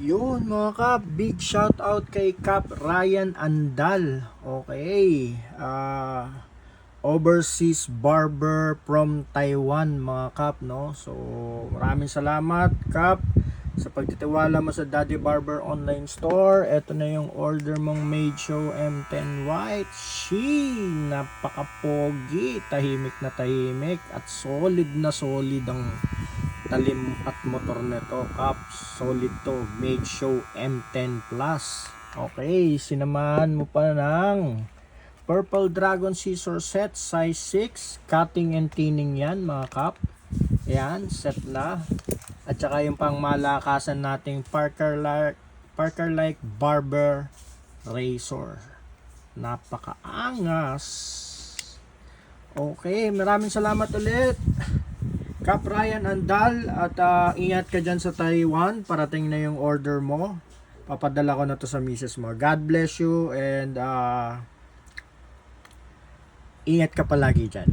Yun mga kap, big shout out kay Kap Ryan Andal. Okay. Overseas barber from Taiwan mga kap, no? So maraming salamat Kap sa pagtitiwala mo sa Daddy Barber Online Store. Ito na yung order mong Made Show M10 White. Napaka-pogi, tahimik na tahimik at solid na solid ang talim at motor nito Kap. Solid to, Made Show M10 Plus. Okay, sinamahan mo pa ng Purple Dragon Scissor Set size 6, cutting and tinning yan mga kap. Yan, set na. At saka yung pang malakasan nating Parker like barber razor. Napakaangas. Okay, maraming salamat ulit Kap Ryan Andal, at ingat ka dyan sa Taiwan. Parating na yung order mo. Papadala ko na to sa misis mo. God bless you and ingat ka palagi dyan.